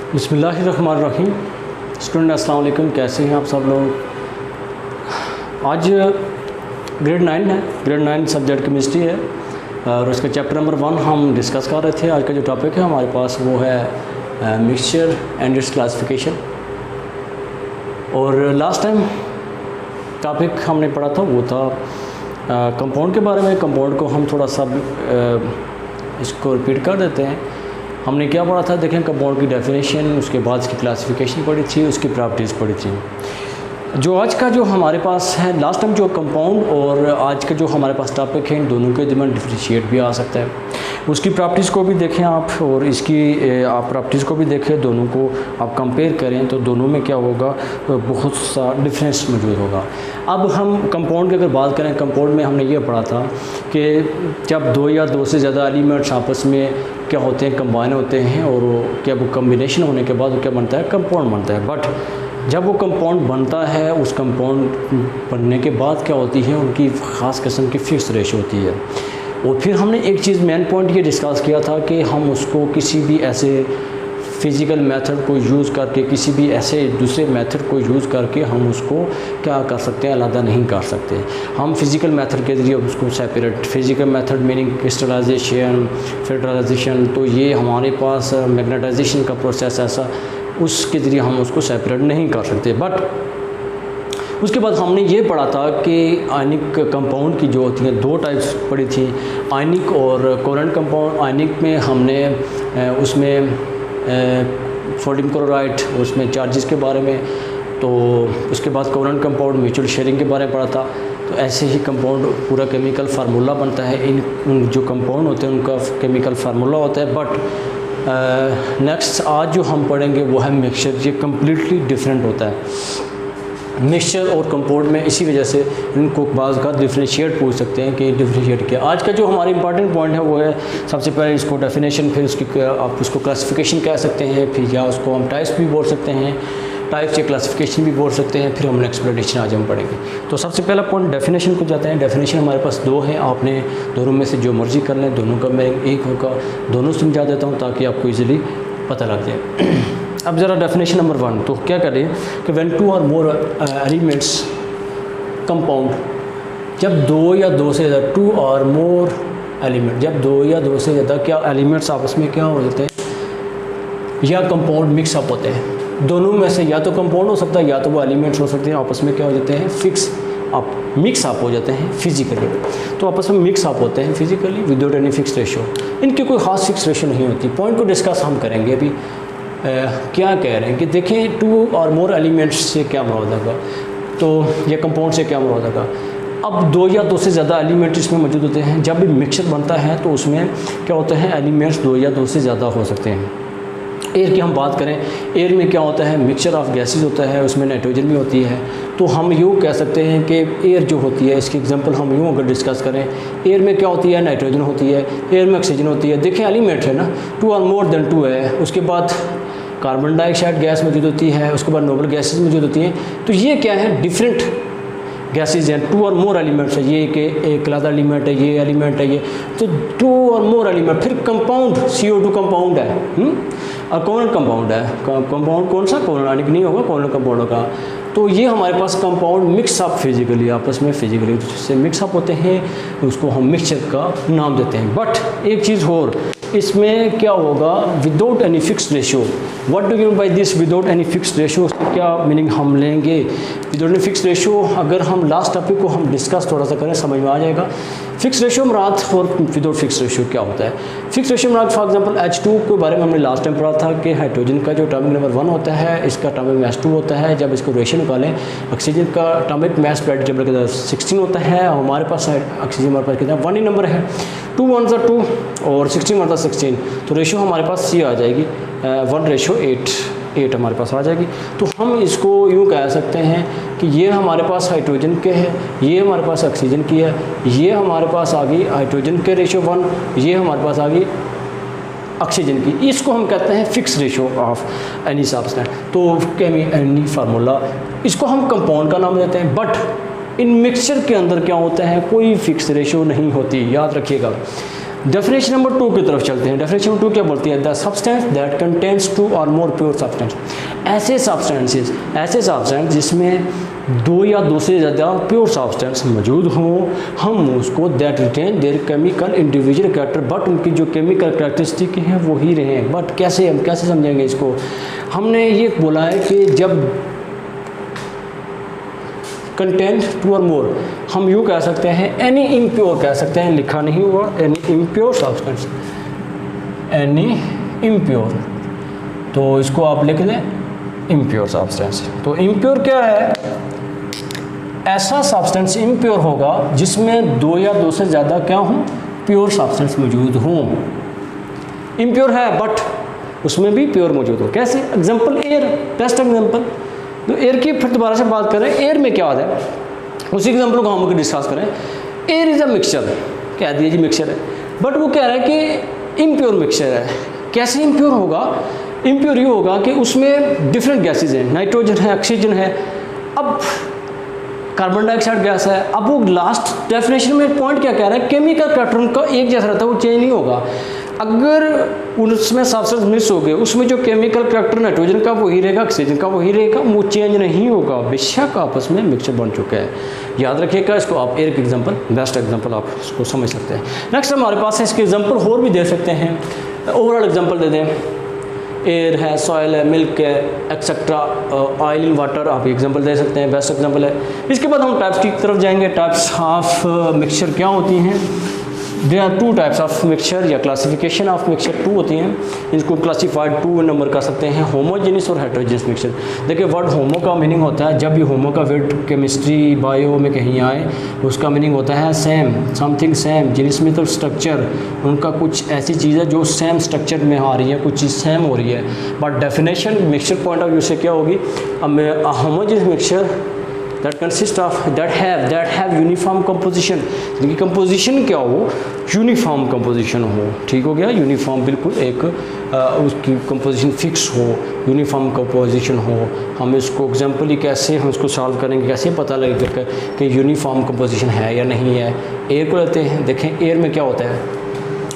बिस्मिल्लाहिर्रहमानिर्रहीम। स्टूडेंट अस्सलाम वालेकुम, कैसे हैं आप सब लोग। आज ग्रेड 9 है, ग्रेड 9 सब्जेक्ट केमिस्ट्री है और उसका चैप्टर नंबर 1 हम डिस्कस कर रहे थे। आज का जो टॉपिक है हमारे पास वो है मिक्सचर एंड इट्स क्लासिफिकेशन। और लास्ट टाइम टॉपिक हमने पढ़ा था वो था कंपाउंड के बारे में। कंपाउंड को हम थोड़ा सा इसको रिपीट कर देते हैं। हमने क्या पढ़ा था, देखें कंपाउंड की डेफिनेशन, उसके बाद इसकी क्लासिफिकेशन पढ़ी थी, उसकी प्रॉपर्टीज़ पढ़ी थी। जो आज का जो हमारे पास है, लास्ट टाइम जो कंपाउंड और आज का जो हमारे पास टॉपिक है, इन दोनों के दरमियान डिफरेंशिएट भी आ सकता है। उसकी प्रॉपर्टीज़ को भी देखें आप और इसकी आप प्रॉपर्टीज़ को भी देखें, दोनों को आप कंपेयर करें तो दोनों में क्या होगा, बहुत सा डिफरेंस मौजूद होगा। अब हम कंपाउंड की अगर बात करें, कंपाउंड में हमने ये पढ़ा था कि जब दो या दो से ज़्यादा एलिमेंट्स आपस में क्या होते हैं, कंबाइन होते हैं, और क्या वो कम्बिनेशन होने के बाद वो क्या बनता है, कंपाउंड बनता है। बट जब वो कंपाउंड बनता है, उस कंपाउंड बनने के बाद क्या होती है, उनकी ख़ास किस्म की फिक्स रेशो होती है। और फिर हमने एक चीज़ मेन पॉइंट ये डिस्कस किया था कि हम उसको किसी भी ऐसे फ़िज़िकल मेथड को यूज़ करके, किसी भी ऐसे दूसरे मेथड को यूज़ करके हम उसको क्या कर सकते हैं, अलग नहीं कर सकते। हम फिज़िकल मेथड के ज़रिए उसको separate, physical method meaning crystallization, federalization, तो ये हमारे पास मैग्नेटाइजेशन का प्रोसेस ऐसा, उसके ज़रिए हम उसको सेपरेट नहीं कर सकते। बट उसके बाद हमने ये पढ़ा था कि आयनिक कंपाउंड की जो होती हैं दो टाइप्स पढ़ी थी, आयनिक और कोवेलेंट कंपाउंड। आयनिक में हमने उसमें सोडियम क्लोराइड, उसमें चार्जेस के बारे में, तो उसके बाद कोवेलेंट कंपाउंड म्यूचुअल शेयरिंग के बारे में पढ़ा था। तो ऐसे ही कंपाउंड पूरा केमिकल फार्मूला बनता है। इन जो कंपाउंड होते हैं उनका केमिकल फार्मूला होता है। बट नेक्स्ट आज जो हम पढ़ेंगे वो है मिक्सचर। ये कम्प्लीटली डिफरेंट होता है मिक्सचर और कंपाउंड में। इसी वजह से इनको बाज़ का डिफरेंशिएट पूछ सकते हैं कि डिफरेंशिएट क्या। आज का जो हमारा इंपॉर्टेंट पॉइंट है वो है सबसे पहले इसको डेफिनेशन, फिर उसकी आप उसको क्लासिफिकेशन कह सकते हैं, फिर या उसको हम टाइप्स भी बोल सकते हैं, टाइप्स या क्लासिफिकेशन भी बोल सकते हैं। फिर हम एक्सप्लेनेशन आज हम पढ़ेंगे। तो सबसे पहला पॉइंट डेफिनेशन को जाते हैं। डेफिनेशन हमारे पास दो हैं, आपने दोनों में से जो मर्जी कर लें, दोनों का मैं एक होगा, दोनों समझा देता हूँ ताकि आपको ईजिली पता लग जाए। अब ज़रा डेफिनेशन नंबर 1 तो क्या करें कि व्हेन टू और मोर एलिमेंट्स कंपाउंड, जब दो या दो से ज़्यादा, टू और मोर एलिमेंट, जब दो या दो से ज़्यादा क्या एलिमेंट्स आपस में क्या हो जाते हैं या कंपाउंड मिक्सअप होते हैं। दोनों में से या तो कंपाउंड हो सकता है या तो वो एलिमेंट्स हो सकते हैं, आपस में क्या हो जाते हैं, फिक्स अप, मिक्स अप हो जाते हैं फिजिकली। तो आपस में मिक्स अप होते हैं physically without any fix ratio. इनकी कोई खास फिक्स रेशो नहीं होती। पॉइंट को डिस्कस हम करेंगे अभी। क्या कह रहे हैं कि देखें टू और मोर एलिमेंट्स से क्या मुराद होगा, तो ये कंपाउंड से क्या मुराद होगा। अब दो या दो से ज़्यादा एलिमेंट इसमें मौजूद होते हैं। जब भी मिक्सचर बनता है तो उसमें क्या होता है, एलिमेंट्स दो या दो से ज़्यादा हो सकते हैं। एयर की हम बात करें, एयर में क्या होता है, मिक्सचर ऑफ गैसेस होता है, उसमें नाइट्रोजन भी होती है। तो हम यूँ कह सकते हैं कि एयर जो होती है, इसकी एग्जांपल हम यूँ अगर डिस्कस करें, एयर में क्या होती है, नाइट्रोजन होती है, एयर में ऑक्सीजन होती है। देखिए एलिमेंट है ना, टू और मोर देन टू है, उसके बाद कार्बन डाइऑक्साइड गैस मौजूद होती है, उसके बाद नोबल गैसेस मौजूद होती हैं। तो ये क्या है, डिफरेंट गैसेज हैं, टू और मोर एलिमेंट्स है। ये कि एक अलग एलिमेंट है, ये एलिमेंट है, ये तो टू और मोर एलिमेंट। फिर कंपाउंड CO2 कंपाउंड है और कोवेलेंट कंपाउंड है। कंपाउंड कौन सा, कोवेलेंट नहीं होगा, कोवेलेंट कंपाउंड होगा। तो ये हमारे पास कंपाउंड मिक्सअप फिजिकली, आपस में फिजिकली जिससे मिक्सअप होते हैं, उसको हम मिक्सचर का नाम देते हैं। बट एक चीज़ और, इसमें क्या होगा, without any fix ratio. What do you mean by this without any fix ratio, क्या मीनिंग हम लेंगे विदाउट एनी फिक्स रेशियो। अगर हम लास्ट टॉपिक को हम डिस्कस थोड़ा सा करें, समझ में आ जाएगा। फिक्स रेशियो मराद और विदाउट फिक्स रेशियो क्या होता है। फिक्स रेशियो मराद फॉर एग्जांपल H2 के बारे में हमने लास्ट टाइम पढ़ा था कि हाइड्रोजन का जो एटॉमिक नंबर 1 होता है, इसका एटॉमिक मास 2 होता है। जब इसको रेशियो निकालें, ऑक्सीजन का एटॉमिक मास ब्लड टेम्परेचर 16 होता है, और हमारे पास ऑक्सीजन हमारे पास कितना 1 ही नंबर है, 2 1 ज़ा 2 और 16 1 ज़ा 16। तो रेशियो हमारे पास C आ जाएगी 1:8 हमारे पास आ जाएगी। तो हम इसको यूँ कह सकते हैं कि ये हमारे पास हाइड्रोजन के है, ये हमारे पास ऑक्सीजन की है, ये हमारे पास आ गई हाइड्रोजन के रेशियो 1, ये हमारे पास आ गई ऑक्सीजन की। इसको हम कहते हैं fix ratio of any substance. तो एनी फार्मूला, इसको हम कंपाउंड का नाम देते हैं। बट इन मिक्सचर के अंदर क्या होता है, कोई फिक्स रेशियो नहीं होती, याद रखिएगा। डेफिनेशन नंबर 2 की तरफ चलते हैं। डेफिनेशन नंबर 2 क्या बोलती है? द सब्सटेंस दैट कंटेन्स 2 और मोर प्योर सब्सटेंस। ऐसे सब्सटेंस जिसमें 2 या 2 से ज़्यादा प्योर सब्सटेंस मौजूद हों, हम उसको that retain their chemical individual character, but उनकी जो केमिकल कैरेक्टरिस्टिक हैं वो ही रहें। बट कैसे, हम कैसे समझेंगे इसको? हमने ये बोला है कि जब कंटेंट 2 और मोर, हम यूँ कह सकते हैं एनी इम्प्योर कह सकते हैं, लिखा नहीं हुआ, any impure substance, any impure, तो इसको आप लिख लें इम्प्योर सब्सटेंस। तो इम्प्योर क्या है? ऐसा सब्सटेंस इम्प्योर होगा जिसमें 2 या 2 से ज़्यादा क्या हों, प्योर सब्सटेंस मौजूद हों। इम्प्योर है बट उसमें भी प्योर मौजूद हो। कैसे? Example air, best example. तो एयर की फिर दोबारा से बात करें, एयर में क्या होता है, उसी एग्जांपल को हम डिस्कस करें। एयर इज़ अ मिक्सचर, कह दिए जी मिक्सचर है, बट वो कह रहा है कि इम्प्योर मिक्सचर है। कैसे इम्प्योर होगा? इम्प्योर ये होगा कि उसमें डिफरेंट गैसेज हैं, नाइट्रोजन है, ऑक्सीजन है, अब कार्बन डाइऑक्साइड गैस है। अब वो लास्ट डेफिनेशन में पॉइंट क्या कह रहा है? केमिकल कैरेक्टर उनका एक जैसा रहता है, वो चेंज नहीं होगा। अगर उसमें सब्सटेंस मिक्स हो गए, उसमें जो केमिकल कैरेक्टर नाइट्रोजन का वही रहेगा, ऑक्सीजन का वही रहेगा, वो चेंज नहीं होगा, बेशक आपस में मिक्सचर बन चुका है। याद रखिएगा इसको, आप एयर के एग्जांपल, बेस्ट एग्जांपल आप इसको समझ सकते हैं। नेक्स्ट हमारे पास है, इसके एग्जांपल और भी दे सकते हैं, ओवरऑल एग्जांपल दे दें। एयर है, सॉयल है, मिल्क है, एक्सेट्रा, ऑयल इन वाटर, आप एग्जांपल दे सकते हैं, बेस्ट एग्जांपल है। इसके बाद हम टाइप्स की तरफ जाएंगे। टाइप्स ऑफ मिक्सचर क्या होती हैं? There are 2 types of mixture या क्लासिफिकेशन ऑफ मिक्सचर 2 होती हैं। इसको क्लासीफाइड 2 नंबर कर सकते हैं, होमोजेनियस और हेटेरोजेनियस मिक्सचर। देखिए वर्ड होमो का मीनिंग होता है, जब भी होमो का वर्ड केमिस्ट्री बायो में कहीं आए, उसका मीनिंग होता है सेम, समथिंग सेम। जेनिस में तो स्ट्रक्चर, उनका कुछ ऐसी चीज़ है जो सेम स्ट्रक्चर में आ रही है, कुछ चीज़ सेम हो रही है। But definition mixture point of view से क्या होगी? Homogeneous mixture that consist of that have uniform composition, जिनकी कंपोजिशन क्या हो? यूनिफॉर्म कंपोजिशन हो। ठीक हो गया, यूनिफॉर्म, बिल्कुल एक उसकी कंपोजिशन फिक्स हो, यूनिफॉर्म कंपोजिशन हो। हम इसको एग्जांपली कैसे हम इसको सॉल्व करेंगे, कैसे पता लगेगा कि यूनिफॉर्म कंपोजिशन है या नहीं है? एयर को लेते हैं, देखें एयर में क्या होता है,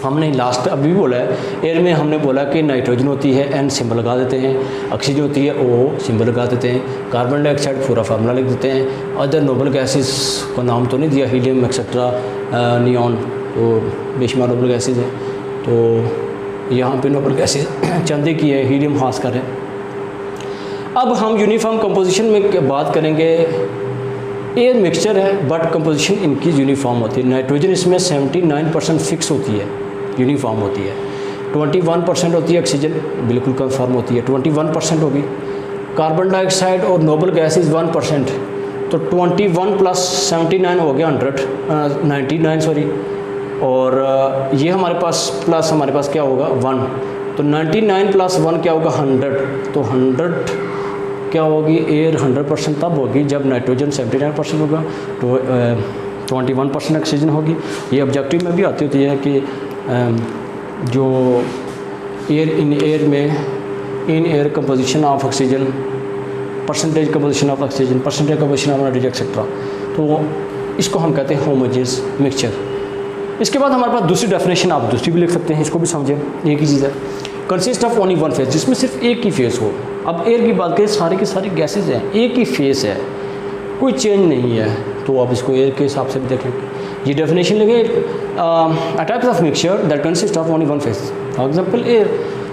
हमने लास्ट अभी बोला है, एयर में हमने बोला कि नाइट्रोजन होती है, एन सिंबल लगा देते हैं, ऑक्सीजन होती है, ओ सिंबल लगा देते हैं, कार्बन डाइऑक्साइड पूरा फार्मूला लिख देते हैं, अदर नोबल गैसेस को नाम तो नहीं दिया, हीलियम एक्सेट्रा, नियॉन, तो बेशुमार नोबल गैसेज हैं। तो यहाँ पे नोबल गैसेज चंदे की है, हीलियम खासकर है। अब हम यूनिफॉर्म कंपोजिशन में बात करेंगे। एयर मिक्सचर है बट कंपोजिशन इनकी यूनिफॉर्म होती है। नाइट्रोजन इसमें 79% फिक्स होती है, यूनिफॉर्म होती है। 21% होती है ऑक्सीजन, बिल्कुल कंफर्म होती है, 21% होगी। कार्बन डाइऑक्साइड और नोबल गैसेज 1%, तो 21 + 79 हो गया 99 सॉरी। और ये हमारे पास प्लस हमारे पास क्या होगा 1, तो 99 + 1 क्या होगा 100, तो 100 क्या होगी? एयर 100% तब होगी जब नाइट्रोजन 79% होगा, तो 21% ऑक्सीजन होगी। ये ऑब्जेक्टिव में भी आती होती है कि जो in air composition of oxygen, percentage composition of oxygen, percentage composition of nitrogen etcetera, तो इसको हम कहते हैं होमोजेनियस मिक्सचर। इसके बाद हमारे पास दूसरी डेफिनेशन, आप दूसरी भी लिख सकते हैं, इसको भी समझें। एक ही चीज़ है, consist of only one face, जिसमें सिर्फ एक ही फेस हो। अब एयर की बात करें, सारे के सारे गैसेज हैं, एक ही फेस है, कोई चेंज नहीं है, तो आप इसको एयर के हिसाब से भी देख लेंगे। ये डेफिनेशन लगे, अ types of mixture that consist of only one face, for example air.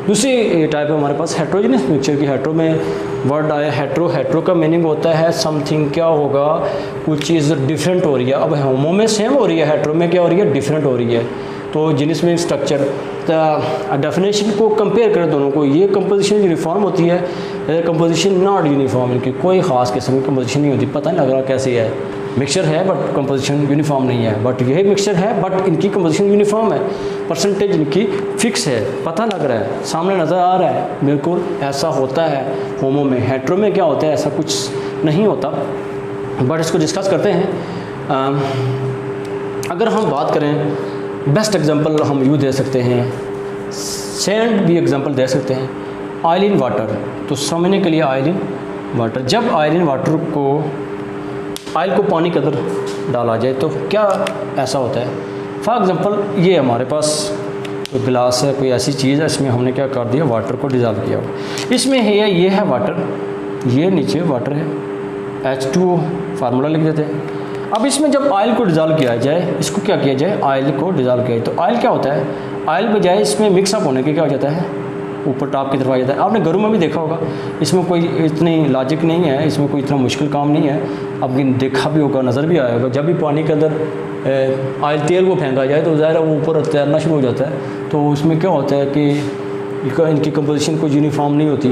दूसरी टाइप है हमारे पास हेट्रोजेनियस मिक्सचर की। हेट्रो में वर्ड आया हेट्रो, हेट्रो का मीनिंग होता है समथिंग क्या होगा, कुछ चीज़ डिफरेंट हो रही है। अब होमो में सेम हो रही है, हेट्रो में क्या हो रही है, डिफरेंट हो रही है। तो जिनिस में स्ट्रक्चर, डेफिनेशन को कंपेयर करें दोनों को, ये कंपोजिशन यूनिफॉर्म होती है, कंपोजिशन नॉट यूनिफॉर्म, इनकी कोई ख़ास किस्म की कंपोजिशन नहीं होती, पता नहीं लग रहा कैसे है। मिक्सचर है बट कंपोजिशन यूनिफॉर्म नहीं है, बट यही मिक्सचर है बट इनकी कंपोजिशन यूनिफॉर्म है, परसेंटेज इनकी फिक्स है, पता लग रहा है, सामने नज़र आ रहा है, बिल्कुल ऐसा होता है होमो में। हेट्रो में क्या होता है, ऐसा कुछ नहीं होता, बट इसको डिस्कस करते हैं। अगर हम बात करें, बेस्ट एग्जांपल हम यूँ दे सकते हैं, सैंड भी एग्जांपल दे सकते हैं, ऑयल इन वाटर। तो समझने के लिए ऑयल इन वाटर, जब ऑयल इन वाटर को, ऑयल को पानी के अंदर डाला जाए तो क्या ऐसा होता है, फॉर एग्ज़ाम्पल ये हमारे पास कोई गिलास है, कोई ऐसी चीज़ है, इसमें हमने क्या कर दिया, वाटर को डिज़ोल्व किया। इसमें है ये है वाटर, ये नीचे वाटर है, H2O फार्मूला लिख देते हैं। अब इसमें जब ऑयल को डिज़ोल्व किया जाए, इसको क्या किया जाए, ऑयल को डिज़ोल्व किया जाए, तो ऑयल क्या होता है, ऑयल बजाय इसमें मिक्सअप होने के क्या हो जाता है, ऊपर टॉप की तरफ आ जाता है। आपने घरों में भी देखा होगा, इसमें कोई इतनी लॉजिक नहीं है, इसमें कोई इतना मुश्किल काम नहीं है। आपने देखा भी होगा, नज़र भी आया होगा, जब भी पानी के अंदर ऑयल तेल को फेंका जाए तो ज़ाहिर है वो ऊपर तैरना शुरू हो जाता है। तो उसमें क्या होता है कि इनकी कंपोजिशन कोई यूनिफॉर्म नहीं होती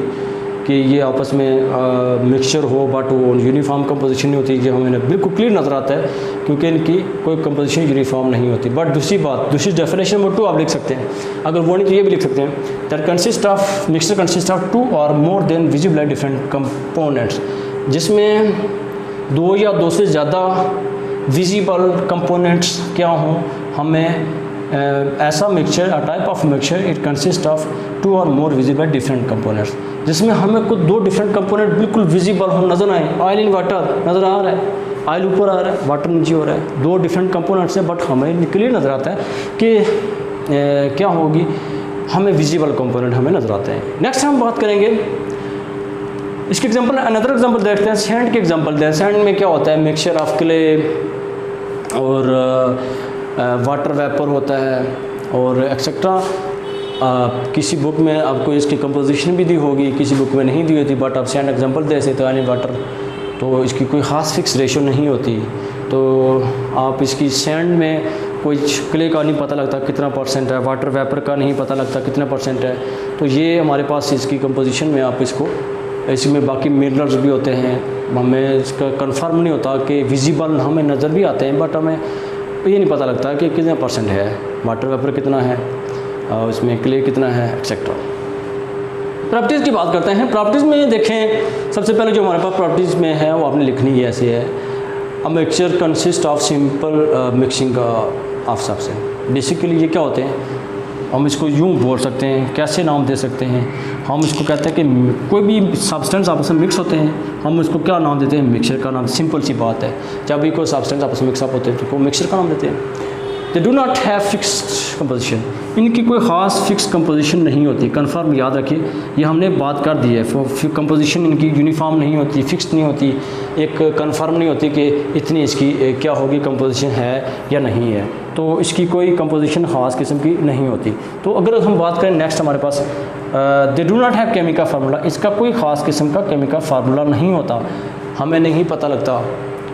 कि ये आपस में मिक्सचर हो, बट वो यूनिफॉर्म कंपोजिशन नहीं होती। ये हमें बिल्कुल क्लियर नज़र आता है क्योंकि इनकी कोई कंपोजिशन यूनिफॉर्म नहीं होती। बट दूसरी बात, दूसरी डेफिनेशन नंबर 2 आप लिख सकते हैं, अगर वो नहीं तो ये भी लिख सकते हैं, that consist of mixture consist of 2 और more than visible and different components, जिसमें 2 या 2 से ज़्यादा विजिबल कंपोनेंट्स क्या हों, हमें ऐसा mixture, a type of mixture it consist of 2 और मोर विजिबल डिफरेंट कंपोनेंट्स, जिसमें हमें कुछ 2 डिफरेंट कंपोनेंट बिल्कुल विजिबल हो, नज़र आए। ऑयल इन वाटर नज़र आ रहा है, ऑयल ऊपर आ रहा है, वाटर नीचे हो रहा है, 2 डिफरेंट कंपोनेंट्स है, बट हमें क्लियर नज़र आता है कि क्या होगी, हमें विजिबल कंपोनेंट हमें नज़र आते हैं। नेक्स्ट हम बात करेंगे इसके एग्जांपल, अनदर एग्जांपल देखते हैं, सैंड के एग्जांपल दें। सैंड में क्या होता है, मिक्सचर ऑफ क्ले और वाटर वेपर होता है और एक्सेट्रा। किसी बुक में आपको इसकी कंपोजिशन भी दी होगी, किसी बुक में नहीं दी होती, बट आप सैंड एग्जांपल दे सकते हैं वाटर, तो इसकी कोई ख़ास फिक्स रेशो नहीं होती। तो आप इसकी सैंड में कोई क्ले का नहीं पता लगता कितना % है, वाटर वेपर का नहीं पता लगता कितना % है। तो ये हमारे पास इसकी कंपोजिशन में आप इसमें बाकी मिनरल्स भी होते हैं, हमें इसका कंफर्म नहीं होता कि विजिबल हमें नज़र भी आते हैं, बट हमें ये नहीं पता लगता कि कितना % है, वाटर वेपर कितना है, इसमें क्ले कितना है, एक्सेट्रा। प्रॉपर्टीज़ की बात करते हैं। प्रॉपर्टीज़ में देखें, सबसे पहले जो हमारे पास प्रॉपर्टीज़ में है वो आपने लिखनी है, ऐसे है, a mixture consist of simple mixing of substance. Basically ये क्या होते हैं, हम इसको यूँ बोल सकते हैं, कैसे नाम दे सकते हैं, हम इसको कहते हैं कि कोई भी सब्सटेंस आपस में मिक्स होते हैं, हम इसको क्या नाम देते हैं, मिक्सचर का नाम। सिंपल सी बात है, जब भी कोई सब्सटेंस आपस में मिक्सअप होते हैं तो मिक्सचर का नाम देते हैं। दे do not have fixed composition, इनकी कोई ख़ास फिक्स कंपोजिशन नहीं होती। कन्फर्म याद रखिए, ये हमने बात कर दी है, कंपोजिशन इनकी यूनिफॉर्म नहीं होती, फिक्स नहीं होती, एक कन्फर्म नहीं होती कि इतनी इसकी क्या होगी कंपोजिशन है या नहीं है। तो इसकी कोई कंपोजिशन ख़ास किस्म की नहीं होती। तो अगर हम बात करें नेक्स्ट हमारे पास they do not have chemical formula, इसका कोई ख़ास किस्म का केमिकल फार्मूला नहीं होता, हमें नहीं पता लगता,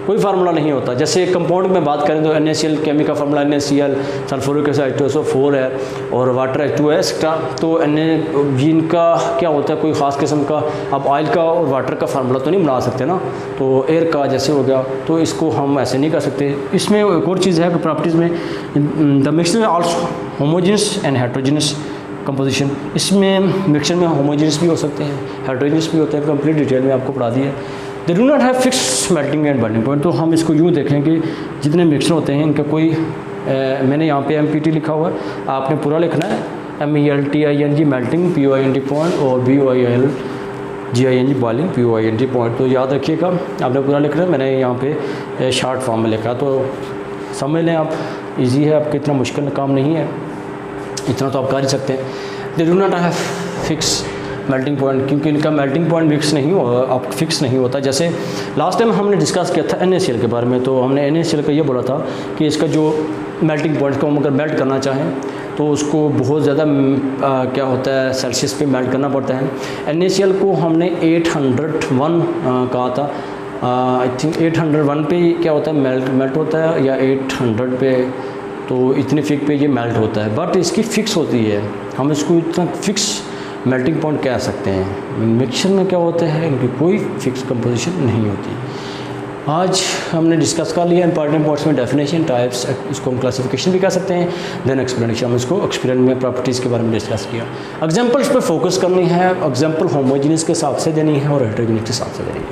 कोई फार्मूला नहीं होता। जैसे कंपाउंड में बात करें तो NaCl chemical formula NaCl, sulphuric acid H2SO4 है और वाटर H2 है एक्स्ट्रा। तो इनका क्या होता है, कोई ख़ास किस्म का, आप ऑयल का और वाटर का फार्मूला तो नहीं बना सकते ना, तो एयर का जैसे हो गया, तो इसको हम ऐसे नहीं कर सकते। इसमें एक और चीज़ है कि प्रॉपर्टीज़ में the mixture also homogeneous and heterogeneous composition, इसमें मिक्सचर में होमोजेनस भी हो सकते हैं, हेट्रोजेनस भी होते हैं, कंप्लीट डिटेल में आपको पढ़ा दी है। दे do not have fix melting and boiling point, तो हम इसको यूँ देखें कि जितने मिक्सचर होते हैं इनका कोई मैंने यहाँ पे MPT लिखा हुआ है, आपने पूरा लिखना है, MELTING मेल्टिंग POINT पॉइंट और BOILGING बॉइलिंग POINT पॉइंट। तो याद रखिएगा, आपने पूरा लिखना है, मैंने यहाँ पे शॉर्ट फॉर्म में लिखा, तो समझ लें आप, ईजी है, आपको इतना मुश्किल काम नहीं है, इतना तो आप कर ही सकते हैं। दे do not have fix melting point, क्योंकि इनका मेल्टिंग पॉइंट फिक्स नहीं होता। जैसे लास्ट टाइम हमने डिस्कस किया था NaCl के बारे में, तो हमने NaCl का ये बोला था कि इसका जो मेल्टिंग पॉइंट को हम अगर मेल्ट करना चाहें तो उसको बहुत ज़्यादा क्या होता है, सेल्सियस पे मेल्ट करना पड़ता है। NaCl को हमने 801 कहा था, आई थिंक 801 पे क्या होता है, मेल्ट होता है, या 800 पे, तो इतने फिक पे ये मेल्ट होता है, बट इसकी फ़िक्स होती है, हम इसको इतना फिक्स मेल्टिंग पॉइंट कह सकते हैं। मिक्सचर में क्या होता है, इनकी कोई फिक्स कंपोजिशन नहीं होती। आज हमने डिस्कस कर लिया इंपॉर्टेंट पॉइंट्स में, डेफिनेशन, टाइप्स, इसको हम क्लासिफिकेशन भी कह सकते हैं, देन एक्सप्लेनेशन, हम इसको एक्सपेरिमेंट में प्रॉपर्टीज़ के बारे में डिस्कस किया। एग्जांपल्स पे फोकस करनी है, एग्जांपल होमोजेनियस के हिसाब से देनी है और हेटेरोजेनियस के हिसाब से देनी है।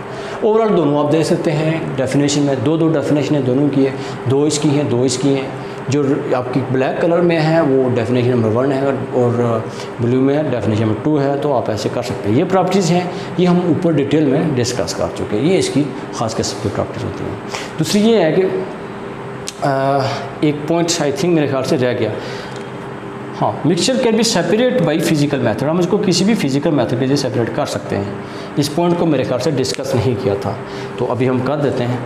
ओवरऑल दोनों आप दे सकते हैं। डेफिनेशन में दो डेफिनेशन है, दोनों की है, 2 इसकी हैं, 2 इसकी हैं। जो आपकी ब्लैक कलर में है वो डेफिनेशन नंबर 1 है और ब्लू में डेफिनेशन नंबर 2 है, तो आप ऐसे कर सकते हैं। ये प्रॉपर्टीज़ हैं, ये हम ऊपर डिटेल में डिस्कस कर चुके हैं, ये इसकी ख़ास किस्म की प्रॉपर्टीज़ होती हैं। दूसरी ये है कि एक पॉइंट आई थिंक मेरे ख्याल से रह गया। हाँ, mixture can be separate by physical method, हम इसको किसी भी फिजिकल मेथड के लिए सेपरेट कर सकते हैं। इस पॉइंट को मेरे ख्याल से डिस्कस नहीं किया था, तो अभी हम कर देते हैं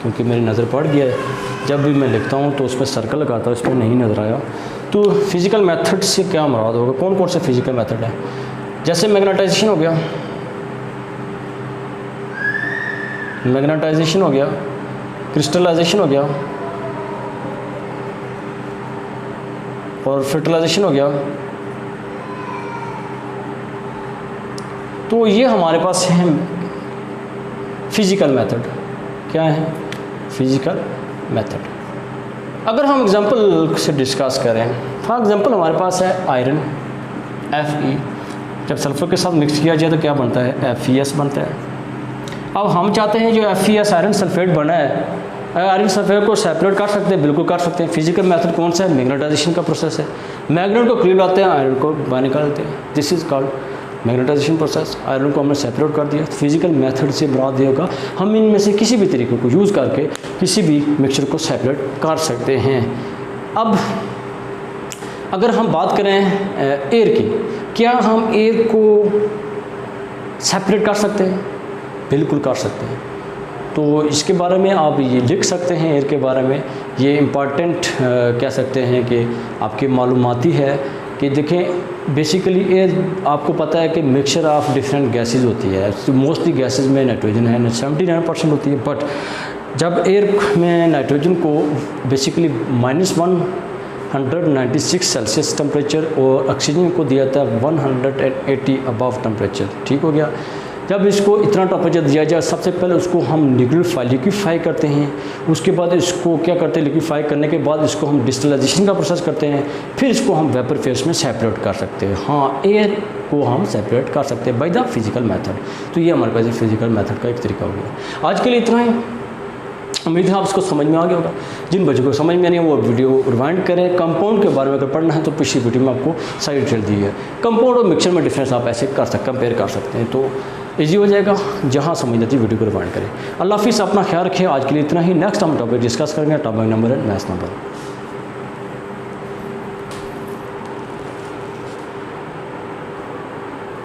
क्योंकि मेरी नज़र पड़ गया है। जब भी मैं लिखता हूँ तो उस पर सर्कल लगाता हूँ, उस पर नहीं नज़र आया। तो फिज़िकल मेथड से क्या मुराद होगा, कौन कौन से फिज़िकल मेथड है? जैसे मैग्नेटाइजेशन हो गया, मैग्नेटाइजेशन हो गया, क्रिस्टलाइजेशन हो गया और फर्टिलाइजेशन हो गया। तो ये हमारे पास है फिज़िकल मेथड। क्या है फिज़िकल मेथड? अगर हम एग्जांपल से डिस्कस करें, फॉर एग्जांपल हमारे पास है आयरन Fe, जब सल्फर के साथ मिक्स किया जाए तो क्या बनता है? FeS बनता है। अब हम चाहते हैं जो FeS आयरन सल्फेट बना है, आयरन सल्फेट को सेपरेट कर सकते हैं, बिल्कुल कर सकते हैं। फिजिकल मेथड कौन सा है? मैग्नेटाइजेशन का प्रोसेस है। मैग्नेट को करीब लाते हैं, आयरन को बाहर निकाल देते हैं, this is called magnetization process. Iron को हमने सेपरेट कर दिया। फिजिकल मेथड से मुराद ये होगा हम इनमें से किसी भी तरीके को यूज़ करके किसी भी मिक्सचर को सेपरेट कर सकते हैं। अब अगर हम बात करें एयर की, क्या हम एयर को सेपरेट कर सकते हैं? बिल्कुल कर सकते हैं। तो इसके बारे में आप ये लिख सकते हैं, एयर के बारे में। ये इम्पॉर्टेंट कह सकते हैं कि आपके मालूमाती है कि देखें बेसिकली एयर आपको पता है कि मिक्सचर ऑफ डिफरेंट गैसेस होती है। तो मोस्टली गैसेस में नाइट्रोजन है 79% होती है, बट जब एयर में नाइट्रोजन को बेसिकली -196 सेल्सियस टेम्परेचर और ऑक्सीजन को दिया था 180 अबव टेम्परेचर, ठीक हो गया। जब इसको इतना टेम्परेचर दिया जाए, सबसे पहले उसको हम लिक्विफाई करते हैं। उसके बाद इसको क्या करते हैं? लिक्विफाई करने के बाद इसको हम डिस्टिलाइजेशन का प्रोसेस करते हैं, फिर इसको हम वेपर फेज में सेपरेट कर सकते हैं। हाँ, एयर को हम सेपरेट कर सकते हैं बाय द फिजिकल मेथड। तो ये हमारे पास फिजिकल मेथड का एक तरीका हो गया। आज के लिए इतना ही। उम्मीद है आप इसको समझ में आ गया होगा। जिन बच्चों को समझ में नहीं है वो वीडियो रिवाइंड करें। कंपाउंड के बारे में अगर पढ़ना है तो पिछली वीडियो में आपको सारी डिटेल दी है। कंपाउंड और मिक्सचर में डिफरेंस आप ऐसे कंपेयर कर सकते हैं, तो ईजी हो जाएगा। जहाँ समझ लेती वीडियो को रिवाइंड करें। अल्लाह हाफिज़, अपना ख्याल रखें। आज के लिए इतना ही। नेक्स्ट हम टॉपिक डिस्कस करेंगे, टॉपिक नंबर है मैथ्स नंबर।